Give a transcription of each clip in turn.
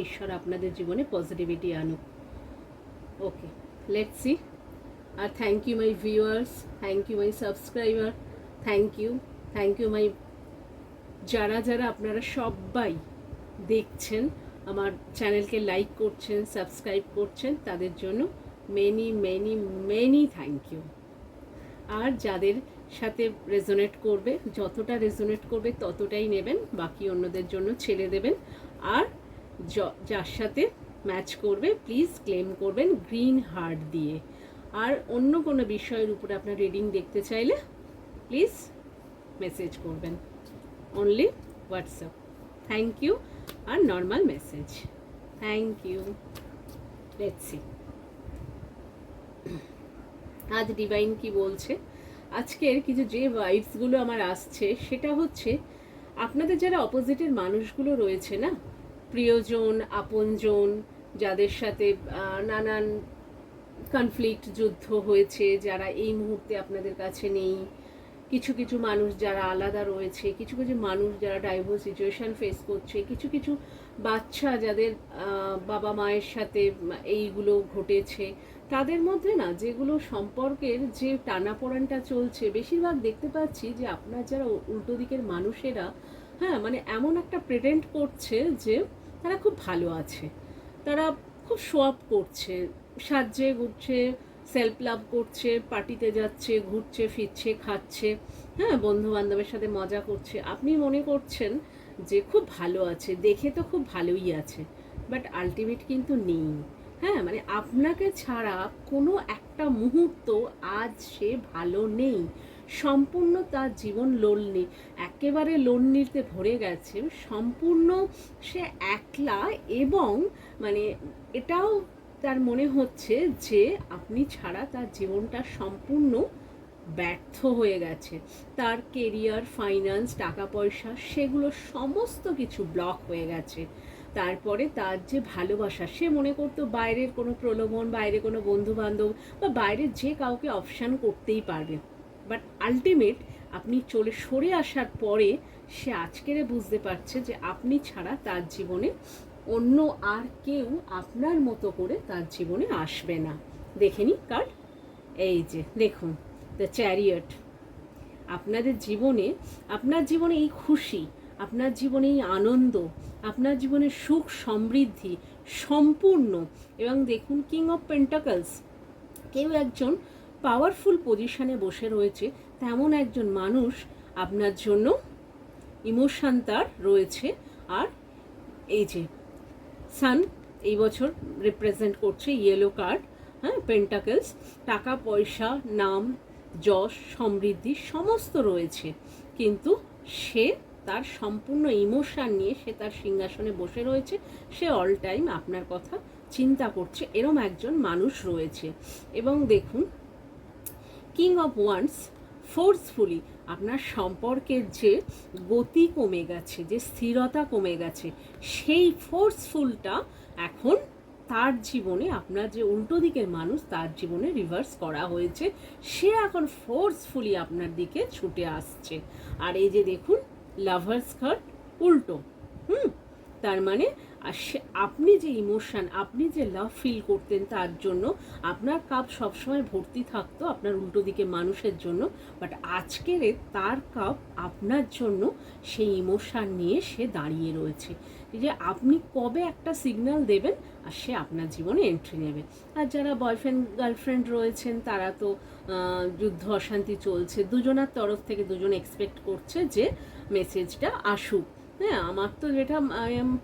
ঈশ্বর আপনাদের জীবনে পজিটিভিটি আনুক। Okay, let's see. আর thank you my viewers, thank you my subscriber, thank you my যারা যারা আপনারা সবাই দেখছেন, আমার চ্যানেলকে লাইক করছেন, সাবস্ক্রাইব করছেন, তাদের জন্য many many many thank you. আর যাদের সাথে রেজোনেট করবে, যতটা রেজোনেট করবে ততটাই নেবেন, বাকি অন্যদের জন্য ছেড়ে দেবেন। আর যার সাথে ম্যাচ করবে প্লিজ ক্লেম করবেন গ্রিন হার্ট দিয়ে। আর অন্য কোনো বিষয়ের উপরে আপনার রিডিং দেখতে চাইলে প্লিজ মেসেজ করবেন, অনলি হোয়াটসঅ্যাপ। Thank you. আর normal message. Thank you. Let's see আজ ডিভাইন কি বলছে। আজকের কিছু যে ভাইবসগুলো আমার আসছে সেটা হচ্ছে, আপনাদের যারা অপোজিটের মানুষগুলো রয়েছে না, প্রিয়জন, আপনজন, যাদের সাথে নানান কনফ্লিক্ট, যুদ্ধ হয়েছে, যারা এই মুহূর্তে আপনাদের কাছে নেই, কিছু কিছু মানুষ যারা আলাদা রয়েছে, কিছু কিছু মানুষ যারা ডাইভোর্স সিচুয়েশান ফেস করছে, কিছু কিছু বাচ্চা যাদের বাবা মায়ের সাথে এইগুলো ঘটেছে, তাদের মধ্যে না যেগুলো সম্পর্কের যে টানাপোড়েনটা চলছে, বেশিরভাগ দেখতে পাচ্ছি যে আপনার যারা উল্টো দিকের মানুষেরা, হ্যাঁ, মানে এমন একটা প্রেটেন্ড করছে যে তারা খুব ভালো আছে, তারা খুব শো আপ করছে, সাজছে গুজছে, সেলফ লাভ করছে, পার্টিতে যাচ্ছে, ঘুরছে ফিরছে, খাচ্ছে, হ্যাঁ, বন্ধু বান্ধবের সাথে মজা করছে। আপনি মনে করছেন যে খুব ভালো আছে, দেখে তো খুব ভালোই আছে, বাট আলটিমেট কিন্তু নেই। হ্যাঁ, মানে আপনাকে ছাড়া কোনো একটা মুহূর্ত আজ সে ভালো নেই, সম্পূর্ণ তার জীবন লোনলি, একেবারে লোনলিতে ভরে গেছে, সম্পূর্ণ সে একলা। এবং মানে এটাও তার মনে হচ্ছে যে আপনি ছাড়া তার জীবনটা সম্পূর্ণ ব্যর্থ হয়ে গেছে। তার কেরিয়ার, ফাইন্যান্স, টাকা পয়সা, সেগুলো সমস্ত কিছু ব্লক হয়ে গেছে। তারপরে তার যে ভালোবাসা, সে মনে করতো বাইরের কোনো প্রলোভন, বাইরে কোনো বন্ধু বান্ধব বা বাইরের যে কাউকে অপশান করতেই পারবে, বাট আলটিমেট আপনি সরে আসার পরে সে আজকেরে বুঝতে পারছে যে আপনি ছাড়া তার জীবনে অন্য আর কেউ আপনার মতো করে তার জীবনে আসবে না। দেখে নি কার্ড, এই যে দেখুন, দ্য চ্যারিয়ট। আপনাদের জীবনে, আপনার জীবনে এই খুশি, আপনার জীবনে এই আনন্দ, আপনার জীবনে সুখ সমৃদ্ধি সম্পূর্ণ। এবং দেখুন কিং অফ পেন্টাকলস, কেউ একজন পাওয়ারফুল পজিশনে বসে রয়েছে, তেমন একজন মানুষ আপনার জন্য ইমোশন তার রয়েছে। আর এই যে সান এই বছর রিপ্রেজেন্ট করছে ইয়েলো কার্ড, হ্যাঁ, পেন্টাকলস, টাকা পয়সা, নাম, যশ, সমৃদ্ধি সমস্ত রয়েছে, কিন্তু সে তার সম্পূর্ণ ইমোশান নিয়ে সে তার সিংহাসনে বসে রয়েছে, সে অল টাইম আপনার কথা চিন্তা করছে, এরম একজন মানুষ রয়েছে। এবং দেখুন কিং অফ ওয়ান্স, ফোর্সফুলি আপনার সম্পর্কের যে গতি কমে গেছে, যে স্থিরতা কমে গেছে, সেই ফোর্সফুলটা এখন তার জীবনে, আপনার যে উল্টো দিকের মানুষ তার জীবনে রিভার্স করা হয়েছে, সে এখন ফোর্সফুলি আপনার দিকে ছুটে আসছে। আর এই যে দেখুন লাভার্স কার্ড উল্টো, তার মানে আপনি যে ইমোশন, আপনি যে লাভ ফিল করতেন তার জন্য আপনার কাপ সবসময় ভর্তি থাকতো আপনার উল্টো দিকে মানুষের জন্য, বাট আজকের তার কাপ আপনার জন্য সেই ইমোশন নিয়ে সে দাঁড়িয়ে রয়েছে, যে আপনি কবে একটা সিগন্যাল দেবেন আর সে আপনার জীবনে এন্ট্রি নেবে। আর যারা বয়ফ্রেন্ড গার্লফ্রেন্ড রয়েছেন তারা তো যুদ্ধ অশান্তি চলছে, দুজনার তরফ থেকে দুজন এক্সপেক্ট করছে যে মেসেজটা আসুক। হ্যাঁ, আমার তো যেটা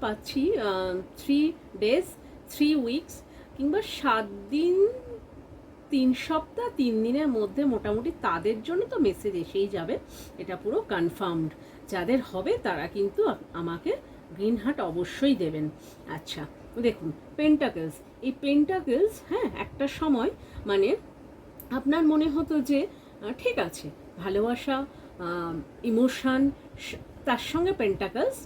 পাচ্ছি 3 days 3 weeks কিংবা 7 দিন 3 সপ্তাহ 3 দিনের মধ্যে মোটামুটি তাদের জন্য তো মেসেজ এসেই যাবে, এটা পুরো কনফার্মড। যাদের হবে তারা কিন্তু আমাকে গ্রিন হার্ট অবশ্যই দেবেন। আচ্ছা দেখুন পেন্টাকলস, এই পেন্টাকলস, হ্যাঁ, একটা সময় মানে আপনার মনে হতো যে ঠিক আছে, ভালোবাসা, ইমোশান, তার সঙ্গে পেন্টাকলস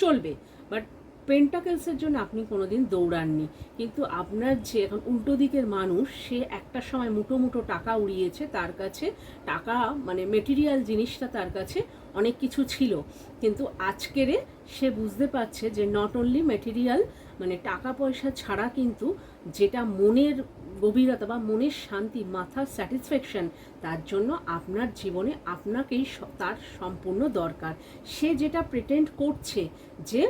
চলবে, বাট পেন্টাকলসের জন্য আপনি কোনোদিন দৌড়াননি। কিন্তু আপনার যে এখন উল্টো দিকের মানুষ, সে একটা সময় মুঠো মুঠো টাকা উড়িয়েছে, তার কাছে টাকা মানে মেটেরিয়াল জিনিসটা তার কাছে অনেক কিছু ছিল, কিন্তু আজকেরে সে বুঝতে পারছে যে নট অনলি মেটেরিয়াল মানে টাকা পয়সা ছাড়া কিন্তু যেটা মনের গভীরতা বা মনের শান্তি, মাথার স্যাটিসফ্যাকশন, তার জন্য আপনার জীবনে আপনাকেই তার সম্পূর্ণ দরকার। সে যেটা প্রিটেন্ড করছে যে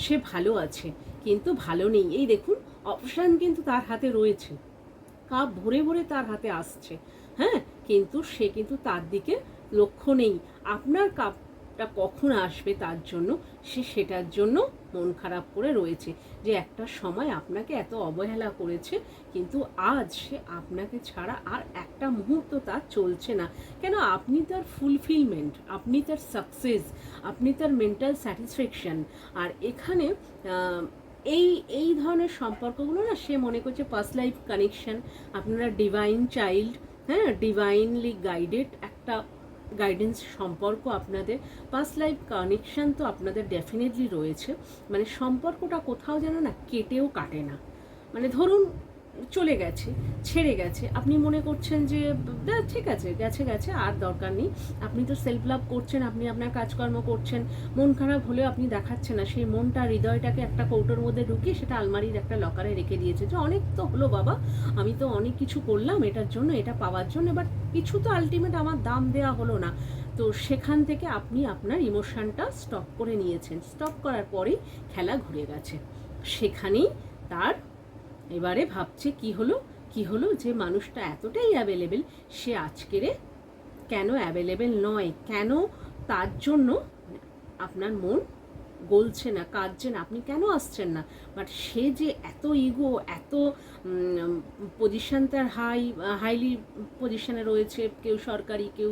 সে ভালো আছে, কিন্তু ভালো নেই। এই দেখুন, অপশান কিন্তু তার হাতে রয়েছে, কাপ ভরে ভরে তার হাতে আসছে, হ্যাঁ, কিন্তু সে কিন্তু তার দিকে লক্ষ্য নেই। আপনার কাপটা কখন আসবে তার জন্য সে সেটার জন্য মন খারাপ করে রয়েছে, যে একটা সময় আপনাকে এত অবহেলা করেছে, কিন্তু আজ সে আপনাকে ছাড়া আর একটা মুহূর্ত তার চলছে না। কেন? আপনি তার ফুলফিলমেন্ট, আপনি তার সাকসেস, আপনি তার মেন্টাল স্যাটিসফ্যাকশন। আর এখানে এই এই ধরনের সম্পর্কগুলো না সে মনে করছে পাস্ট লাইফ কানেকশন, আপনারা ডিভাইন চাইল্ড, হ্যাঁ, ডিভাইনলি গাইডেড একটা গাইডেন্স সম্পর্ক আপনাদের। পাস্ট লাইফ কানেকশন তো আপনাদের ডেফিনেটলি রয়েছে, মানে সম্পর্কটা কোথাও যেন না কেটেও কাটে না। মানে ধরুন চলে গেছে, ছেড়ে গেছে, আপনি মনে করছেন যে ঠিক আছে, গেছে গেছে, আর দরকার নেই। আপনি তো সেলফ লাভ করছেন, আপনি আপনার কাজকর্ম করছেন, মন খারাপ হলেও আপনি দেখাচ্ছেন না। সেই মনটা, হৃদয়টাকে একটা কৌটোর মধ্যে ঢুকিয়ে সেটা আলমারির একটা লকারে রেখে দিয়েছে, যে অনেক তো হলো বাবা, আমি তো অনেক কিছু করলাম এটার জন্য, এটা পাওয়ার জন্য, বাট কিছু তো আলটিমেট আমার দাম দেওয়া হলো না। তো সেখান থেকে আপনি আপনার ইমোশনটা স্টপ করে নিয়েছেন, স্টপ করার পরেই খেলা ঘুরে গেছে। সেখানেই তার এবারে ভাবছে কি হলো যে মানুষটা এতটাই অ্যাভেলেবেল, সে আজকেরে কেন অ্যাভেলেবেল নয়, কেন তার জন্য আপনার মন গলছে না, কাঁদছে না, আপনি কেন আসছেন না। বাট সে যে এত ইগো, এত পজিশন তার হাইলি পজিশনে রয়েছে, কেউ সরকারি, কেউ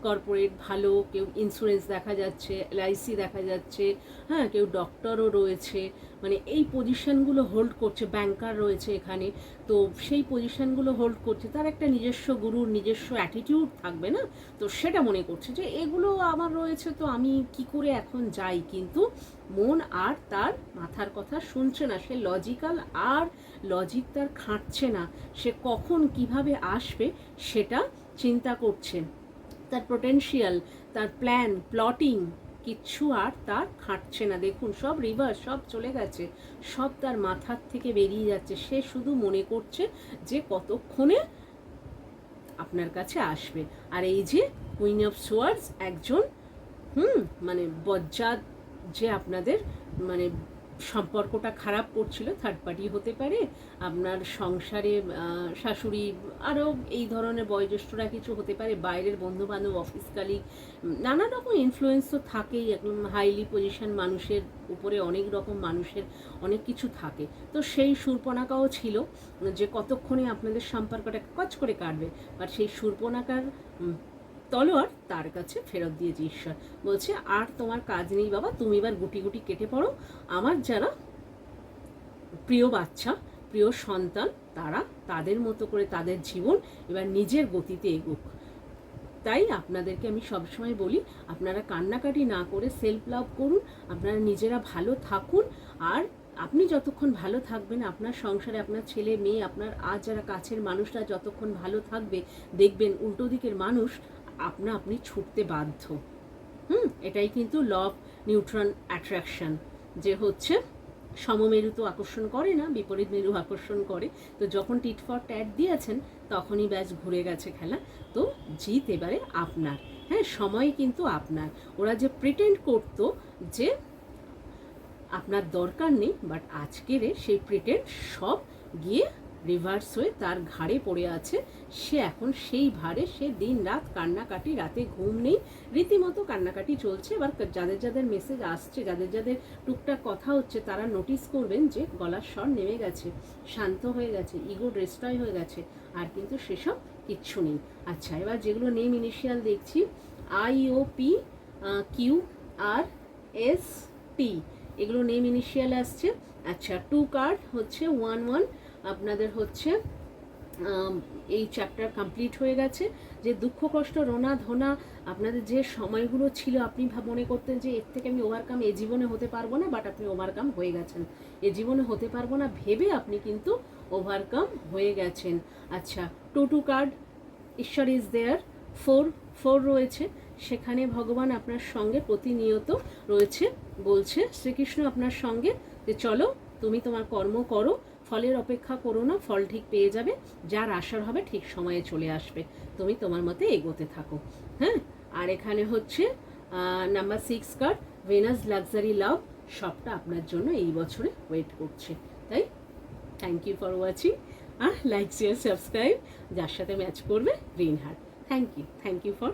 কর্পোরেট, ভালো, কেউ ইন্স্যুরেন্স দেখা যাচ্ছে, এলআইসি দেখা যাচ্ছে, হ্যাঁ, কেউ ডক্টরও রয়েছে, মানে এই পজিশনগুলো হোল্ড করছে, ব্যাংকার রয়েছে এখানে। তো সেই পজিশনগুলো হোল্ড করছে, তার একটা নিজস্ব গুরুর নিজস্ব অ্যাটিটিউড থাকবে না, তো সেটা মনে করছে যে এগুলো আমার রয়েছে, তো আমি কি করে এখন যাই। কিন্তু মন আর তার মাথার কথা শুনছে না, সে লজিক্যাল আর লজিক তার খাটছে না, সে কখন কিভাবে আসবে সেটা চিন্তা করছে। তার পোটেনশিয়াল, তার প্ল্যান, প্লটিং কিচ্ছু আর তার খাটছে না। দেখুন, সব রিভার্স, সব চলে গেছে, সব তার মাথার থেকে বেরিয়ে যাচ্ছে। সে শুধু মনে করছে যে কতক্ষণে আপনার কাছে আসবে। আর এই যে কুইন অফ সোয়ার্ডস, একজন মানে বজ্জাত, যে আপনাদের মানে সম্পর্কটা খারাপ করছিল, থার্ড পার্টি হতে পারে, আপনার সংসারে শাশুড়ি, আরও এই ধরনের বয়োজ্যেষ্ঠরা কিছু হতে পারে, বাইরের বন্ধুবান্ধব, অফিস কালিগ, নানা রকম ইনফ্লুয়েন্স তো থাকেই। একদম হাইলি পজিশন মানুষের উপরে অনেক রকম মানুষের অনেক কিছু থাকে। তো সেই শূর্পণখাও ছিল, যে কতক্ষণে আপনাদের সম্পর্কটা কচ করে কাটবে। বাট সেই শূর্পণখার তলোয়ার তার কাছে ফেরত দিয়েছে ঈশ্বর, বলছে আর তোমার কাজ নেই বাবা, তুমি এবার গুটি গুটি কেটে পড়ো। আমার যারা প্রিয় বাচ্চা, প্রিয় সন্তান, তারা তাদের মতো করে তাদের জীবন এবার নিজের গতিতে এগোক। তাই আপনাদেরকে আমি সবসময় বলি, আপনারা কান্নাকাটি না করে সেলফ লাভ করুন, আপনারা নিজেরা ভালো থাকুন। আর আপনি যতক্ষণ ভালো থাকবেন, আপনার সংসারে আপনার ছেলে মেয়ে, আপনার আজ যারা কাছের মানুষরা যতক্ষণ ভালো থাকবে, দেখবেন উল্টো দিকের মানুষ আপনি ছুটতে বাধ্য। এটাই কিন্তু ল অফ নিউট্রন অ্যাট্রাকশন, যে হচ্ছে সমমেরু তো আকর্ষণ করে না, বিপরীত মেরু আকর্ষণ করে। তো যখন টিট ফর ট্যাট দিয়েছেন, তখনই ব্যাস ঘুরে গেছে খেলা। তো জিত এবারে আপনার, হ্যাঁ, সময় কিন্তু আপনার। ওরা যে প্রিটেন্ড করতো যে আপনার দরকার নেই, বাট আজকের সেই প্রিটেন্ড সব গিয়ে রিভার্স হয়ে তার ঘাড়ে পড়ে আছে। সে এখন সেই ভারে সে দিন রাত কান্নাকাটি, রাতে ঘুম নেই, রীতিমতো কান্নাকাটি চলছে। এবার যাদের যাদের মেসেজ আসছে, যাদের যাদের টুকটাক কথা হচ্ছে, তারা নোটিস করবেন যে গলার স্বর নেমে গেছে, শান্ত হয়ে গেছে, ইগো ডিস্ট্রয় হয়ে গেছে, আর কিন্তু সেসব কিচ্ছু নেই। আচ্ছা, এবার যেগুলো নেম ইনিশিয়াল দেখছি, IOP, QRST, এগুলো নেম ইনিশিয়াল আসছে। আচ্ছা, 2 কার্ড হচ্ছে 1-1, আপনাদের হচ্ছে এই চ্যাপ্টার কমপ্লিট হয়ে গেছে। যে দুঃখ কষ্ট, রোনা ধোনা, আপনাদের যে সময়গুলো ছিল, আপনি মনে করতেন যে এর থেকে আমি ওভারকাম এ জীবনে হতে পারবো না, বাট আপনি ওভারকাম হয়ে গেছেন। এ জীবনে হতে পারবো না ভেবে আপনি কিন্তু ওভারকাম হয়ে গেছেন। আচ্ছা, 2 কার্ড, ঈশ্বর ইজ দেয়ার, 4 রয়েছে, সেখানে ভগবান আপনার সঙ্গে প্রতিনিয়ত রয়েছে, বলছে শ্রীকৃষ্ণ আপনার সঙ্গে যে চলো তুমি তোমার কর্ম করো, ফলের অপেক্ষা করো না, ফল ঠিক পেয়ে যাবে, যার আশার হবে ঠিক সময়ে চলে আসবে, তুমি তোমার মতে এগোতে থাকো। হ্যাঁ, আর এখানে হচ্ছে number 6 card, Venus luxury love, সবটা আপনার জন্য এই বছরে ওয়েট করছে। তাই thank you for watching. Like share subscribe, যার সাথে ম্যাচ করবে green heart. Thank you for